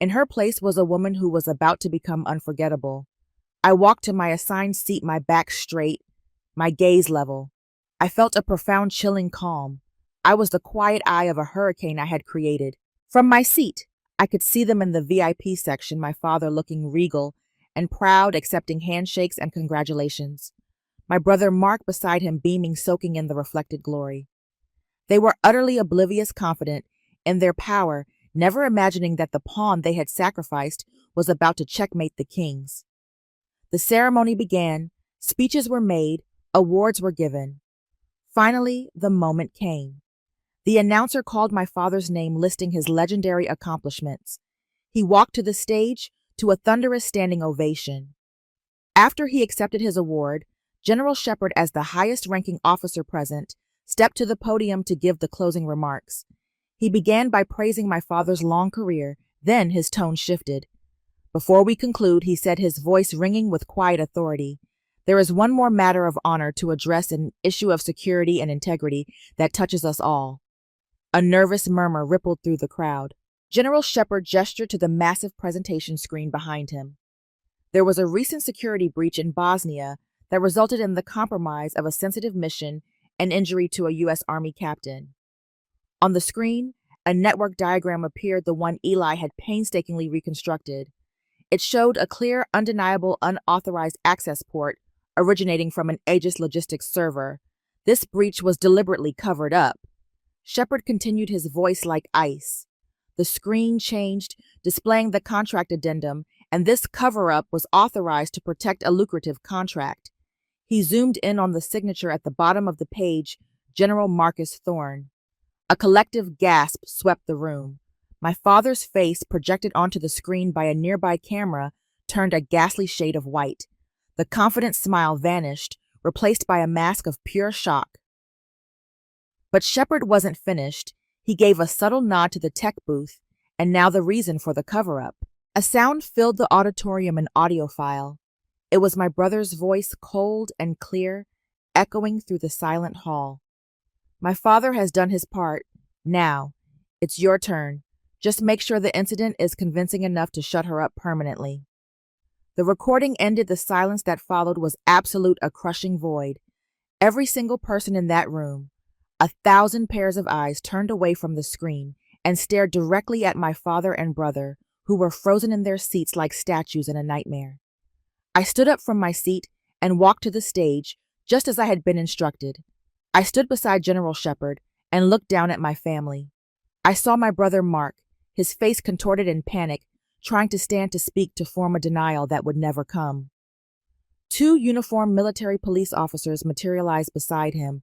In her place was a woman who was about to become unforgettable. I walked to my assigned seat, my back straight, my gaze level. I felt a profound chilling calm. I was the quiet eye of a hurricane I had created. From my seat, I could see them in the VIP section, my father looking regal and proud, accepting handshakes and congratulations. My brother Mark beside him beaming, soaking in the reflected glory. They were utterly oblivious, confident in their power, never imagining that the pawn they had sacrificed was about to checkmate the kings. The ceremony began, speeches were made, awards were given. Finally, the moment came. The announcer called my father's name, listing his legendary accomplishments. He walked to the stage to a thunderous standing ovation. After he accepted his award, General Shepard, as the highest-ranking officer present, stepped to the podium to give the closing remarks. He began by praising my father's long career, then his tone shifted. Before we conclude, he said, his voice ringing with quiet authority, there is one more matter of honor to address, an issue of security and integrity that touches us all. A nervous murmur rippled through the crowd. General Shepard gestured to the massive presentation screen behind him. There was a recent security breach in Bosnia that resulted in the compromise of a sensitive mission and injury to a U.S. Army captain. On the screen, a network diagram appeared, the one Eli had painstakingly reconstructed. It showed a clear, undeniable, unauthorized access port originating from an Aegis logistics server. This breach was deliberately covered up. Shepard continued, his voice like ice. The screen changed, displaying the contract addendum, and this cover-up was authorized to protect a lucrative contract. He zoomed in on the signature at the bottom of the page, General Marcus Thorne. A collective gasp swept the room. My father's face, projected onto the screen by a nearby camera, turned a ghastly shade of white. The confident smile vanished, replaced by a mask of pure shock. But Shepard wasn't finished. He gave a subtle nod to the tech booth, and now the reason for the cover-up. A sound filled the auditorium, an audio file. It was my brother's voice, cold and clear, echoing through the silent hall. My father has done his part. Now, it's your turn. Just make sure the incident is convincing enough to shut her up permanently. The recording ended. The silence that followed was absolute, a crushing void. Every single person in that room, 1,000 pairs of eyes, turned away from the screen and stared directly at my father and brother, who were frozen in their seats like statues in a nightmare. I stood up from my seat and walked to the stage, just as I had been instructed. I stood beside General Shepard and looked down at my family. I saw my brother Mark, his face contorted in panic, trying to stand to speak to form a denial that would never come. 2 uniformed military police officers materialized beside him,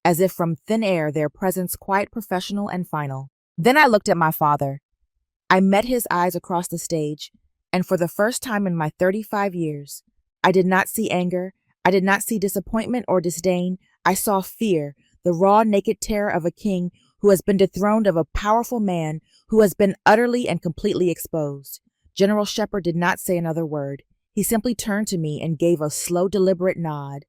as if from thin air, their presence quiet, professional, and final. Then I looked at my father. I met his eyes across the stage, and for the first time in my 35 years, I did not see anger, I did not see disappointment or disdain. I saw fear, the raw, naked terror of a king who has been dethroned, of a powerful man who has been utterly and completely exposed. General Shepard did not say another word. He simply turned to me and gave a slow, deliberate nod.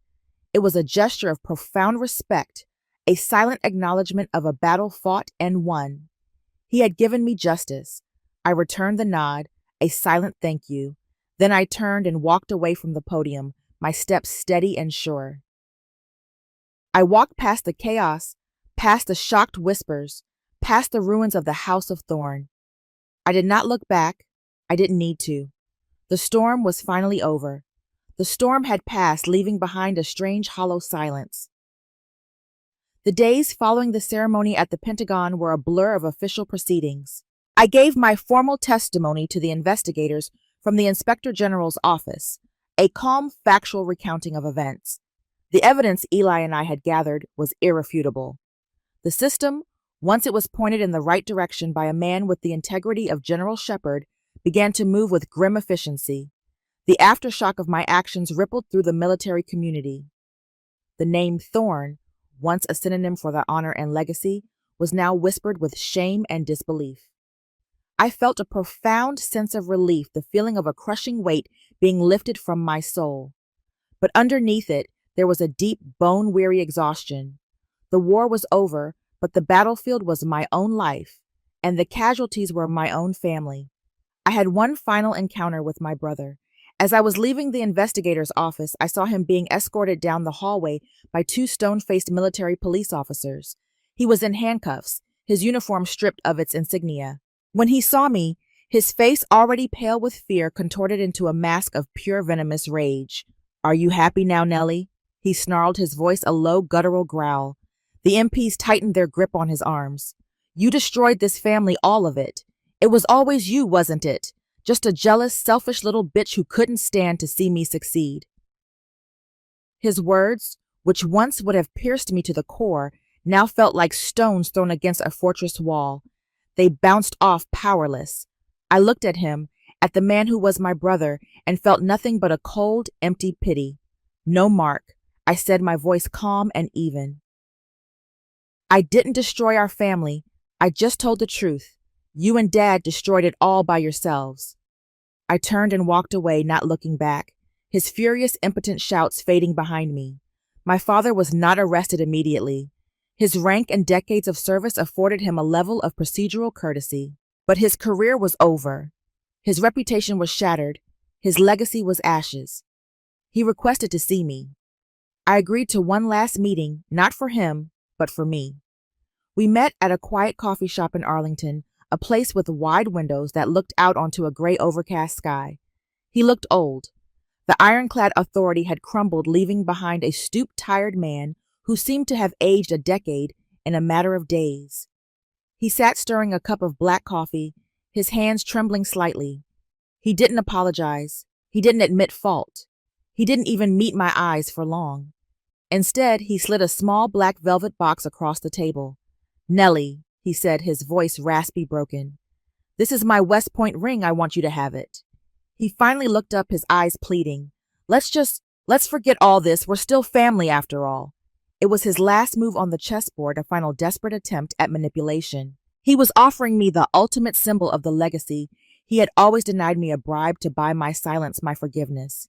It was a gesture of profound respect, a silent acknowledgement of a battle fought and won. He had given me justice. I returned the nod, a silent thank you. Then I turned and walked away from the podium, my steps steady and sure. I walked past the chaos, past the shocked whispers, past the ruins of the House of Thorne. I did not look back. I didn't need to. The storm was finally over. The storm had passed, leaving behind a strange, hollow silence. The days following the ceremony at the Pentagon were a blur of official proceedings. I gave my formal testimony to the investigators from the Inspector General's office, a calm, factual recounting of events. The evidence Eli and I had gathered was irrefutable. The system, once it was pointed in the right direction by a man with the integrity of General Shepard, began to move with grim efficiency. The aftershock of my actions rippled through the military community. The name Thorne, once a synonym for the honor and legacy, was now whispered with shame and disbelief. I felt a profound sense of relief, the feeling of a crushing weight being lifted from my soul. But underneath it, there was a deep, bone-weary exhaustion. The war was over, but the battlefield was my own life, and the casualties were my own family. I had one final encounter with my brother. As I was leaving the investigator's office, I saw him being escorted down the hallway by two stone-faced military police officers. He was in handcuffs, his uniform stripped of its insignia. When he saw me, his face, already pale with fear, contorted into a mask of pure venomous rage. "Are you happy now, Nellie?" He snarled, his voice a low, guttural growl. The MPs tightened their grip on his arms. "You destroyed this family, all of it. It was always you, wasn't it? Just a jealous, selfish little bitch who couldn't stand to see me succeed." His words, which once would have pierced me to the core, now felt like stones thrown against a fortress wall. They bounced off powerless. I looked at him, at the man who was my brother, and felt nothing but a cold, empty pity. "No, Mark," I said, my voice calm and even. "I didn't destroy our family. I just told the truth. You and Dad destroyed it all by yourselves." I turned and walked away, not looking back, his furious, impotent shouts fading behind me. My father was not arrested immediately. His rank and decades of service afforded him a level of procedural courtesy. But his career was over. His reputation was shattered. His legacy was ashes. He requested to see me. I agreed to one last meeting, not for him, but for me. We met at a quiet coffee shop in Arlington, a place with wide windows that looked out onto a gray overcast sky. He looked old. The ironclad authority had crumbled, leaving behind a stooped, tired man who seemed to have aged a decade in a matter of days. He sat stirring a cup of black coffee, his hands trembling slightly. He didn't apologize. He didn't admit fault. He didn't even meet my eyes for long. Instead, he slid a small black velvet box across the table. "Nellie," he said, his voice raspy, broken. "This is my West Point ring. I want you to have it." He finally looked up, his eyes pleading. Let's forget all this. We're still family after all." It was his last move on the chessboard, a final desperate attempt at manipulation. He was offering me the ultimate symbol of the legacy. He had always denied me a bribe to buy my silence, my forgiveness.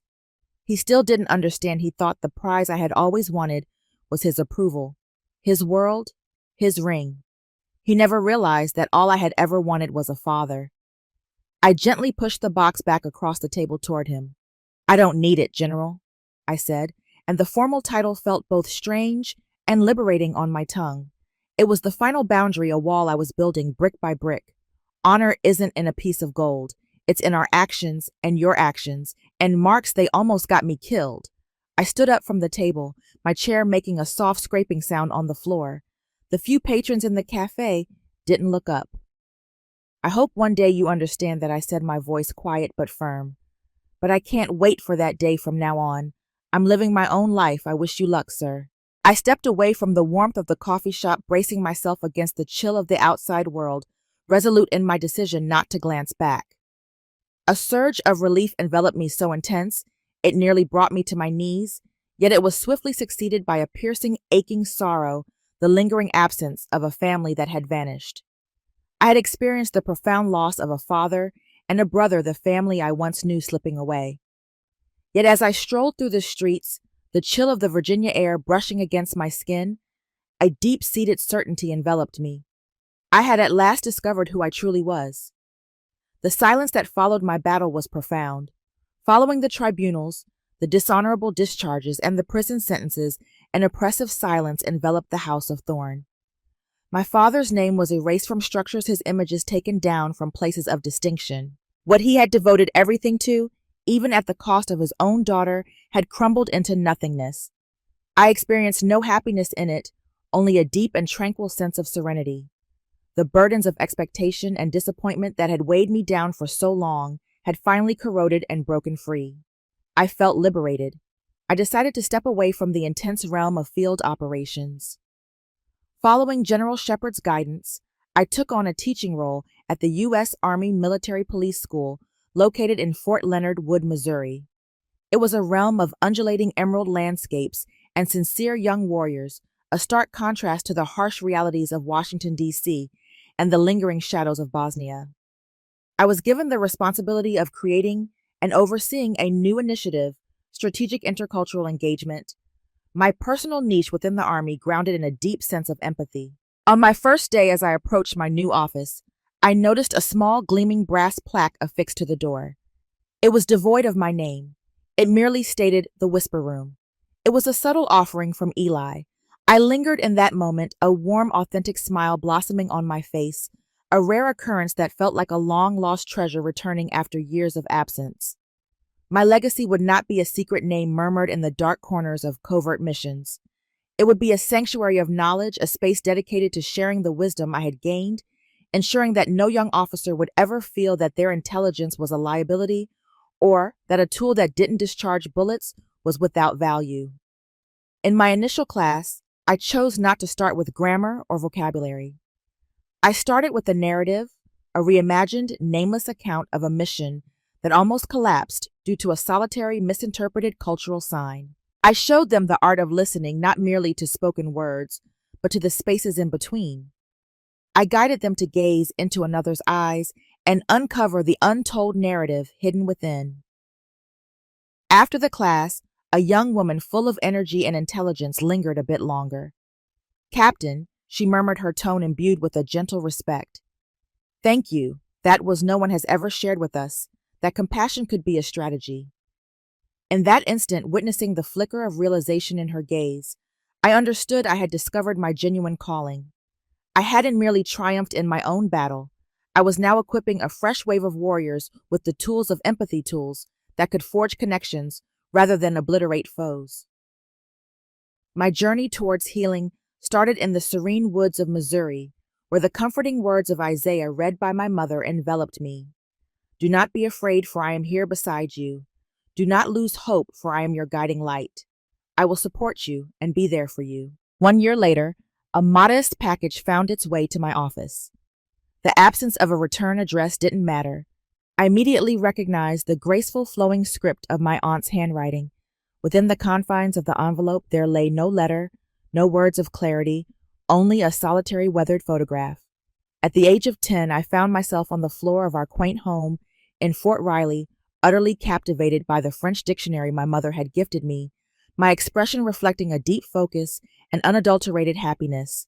He still didn't understand. He thought the prize I had always wanted was his approval, his world, his ring. He never realized that all I had ever wanted was a father. I gently pushed the box back across the table toward him. "I don't need it, General," I said, and the formal title felt both strange and liberating on my tongue. It was the final boundary, a wall I was building brick by brick. Honor isn't in a piece of gold. It's in our actions and your actions, and Mark's, they almost got me killed. I stood up from the table, my chair making a soft scraping sound on the floor. The few patrons in the cafe didn't look up. "I hope one day you understand that," I said, my voice quiet but firm. "But I can't wait for that day from now on. I'm living my own life. I wish you luck, sir." I stepped away from the warmth of the coffee shop, bracing myself against the chill of the outside world, resolute in my decision not to glance back. A surge of relief enveloped me so intense, it nearly brought me to my knees, yet it was swiftly succeeded by a piercing, aching sorrow, the lingering absence of a family that had vanished. I had experienced the profound loss of a father and a brother, the family I once knew slipping away. Yet as I strolled through the streets, the chill of the Virginia air brushing against my skin, a deep-seated certainty enveloped me. I had at last discovered who I truly was. The silence that followed my battle was profound. Following the tribunals, the dishonorable discharges, and the prison sentences, an oppressive silence enveloped the House of Thorne. My father's name was erased from structures, his images taken down from places of distinction. What he had devoted everything to, even at the cost of his own daughter, had crumbled into nothingness. I experienced no happiness in it, only a deep and tranquil sense of serenity. The burdens of expectation and disappointment that had weighed me down for so long had finally corroded and broken free. I felt liberated. I decided to step away from the intense realm of field operations. Following General Shepard's guidance, I took on a teaching role at the U.S. Army Military Police School located in Fort Leonard Wood, Missouri. It was a realm of undulating emerald landscapes and sincere young warriors, a stark contrast to the harsh realities of Washington, D.C., and the lingering shadows of Bosnia. I was given the responsibility of creating and overseeing a new initiative, Strategic Intercultural Engagement, my personal niche within the Army grounded in a deep sense of empathy. On my first day as I approached my new office, I noticed a small gleaming brass plaque affixed to the door. It was devoid of my name. It merely stated The Whisper Room. It was a subtle offering from Eli. I lingered in that moment, a warm, authentic smile blossoming on my face, a rare occurrence that felt like a long-lost treasure returning after years of absence. My legacy would not be a secret name murmured in the dark corners of covert missions. It would be a sanctuary of knowledge, a space dedicated to sharing the wisdom I had gained, ensuring that no young officer would ever feel that their intelligence was a liability or that a tool that didn't discharge bullets was without value. In my initial class, I chose not to start with grammar or vocabulary. I started with the narrative, a reimagined, nameless account of a mission that almost collapsed due to a solitary, misinterpreted cultural sign. I showed them the art of listening not merely to spoken words, but to the spaces in between. I guided them to gaze into another's eyes and uncover the untold narrative hidden within. After the class, a young woman full of energy and intelligence lingered a bit longer. "Captain," she murmured, her tone imbued with a gentle respect. "Thank you. That was no one has ever shared with us, that compassion could be a strategy." In that instant, witnessing the flicker of realization in her gaze, I understood I had discovered my genuine calling. I hadn't merely triumphed in my own battle. I was now equipping a fresh wave of warriors with the tools of empathy tools that could forge connections rather than obliterate foes. My journey towards healing started in the serene woods of Missouri, where the comforting words of Isaiah read by my mother enveloped me. "Do not be afraid, for I am here beside you. Do not lose hope, for I am your guiding light. I will support you and be there for you." 1 year later, a modest package found its way to my office. The absence of a return address didn't matter. I immediately recognized the graceful flowing script of my aunt's handwriting. Within the confines of the envelope there lay no letter, no words of clarity, only a solitary weathered photograph. At the age of 10, I found myself on the floor of our quaint home in Fort Riley, utterly captivated by the French dictionary my mother had gifted me, my expression reflecting a deep focus and unadulterated happiness.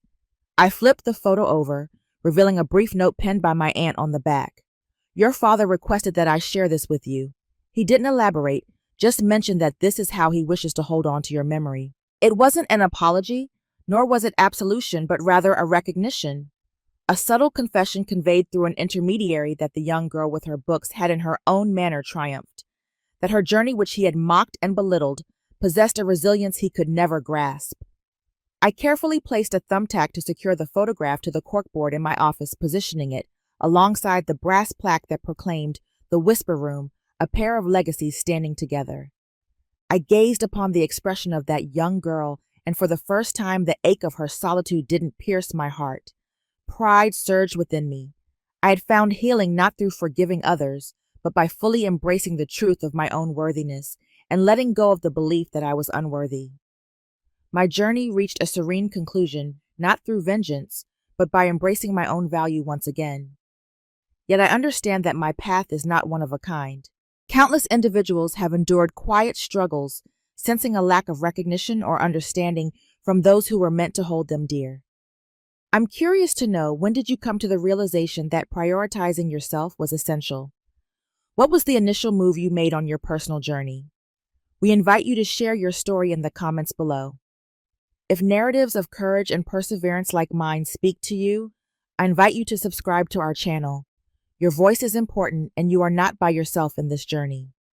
I flipped the photo over, revealing a brief note penned by my aunt on the back. "Your father requested that I share this with you. He didn't elaborate, just mentioned that this is how he wishes to hold on to your memory." It wasn't an apology, nor was it absolution, but rather a recognition. A subtle confession conveyed through an intermediary that the young girl with her books had in her own manner triumphed, that her journey, which he had mocked and belittled, possessed a resilience he could never grasp. I carefully placed a thumbtack to secure the photograph to the corkboard in my office, positioning it alongside the brass plaque that proclaimed The Whisper Room, a pair of legacies standing together. I gazed upon the expression of that young girl, and for the first time the ache of her solitude didn't pierce my heart. Pride surged within me. I had found healing not through forgiving others, but by fully embracing the truth of my own worthiness and letting go of the belief that I was unworthy. My journey reached a serene conclusion, not through vengeance, but by embracing my own value once again. Yet I understand that my path is not one of a kind. Countless individuals have endured quiet struggles, sensing a lack of recognition or understanding from those who were meant to hold them dear. I'm curious to know, when did you come to the realization that prioritizing yourself was essential? What was the initial move you made on your personal journey? We invite you to share your story in the comments below. If narratives of courage and perseverance like mine speak to you, I invite you to subscribe to our channel. Your voice is important, and you are not by yourself in this journey.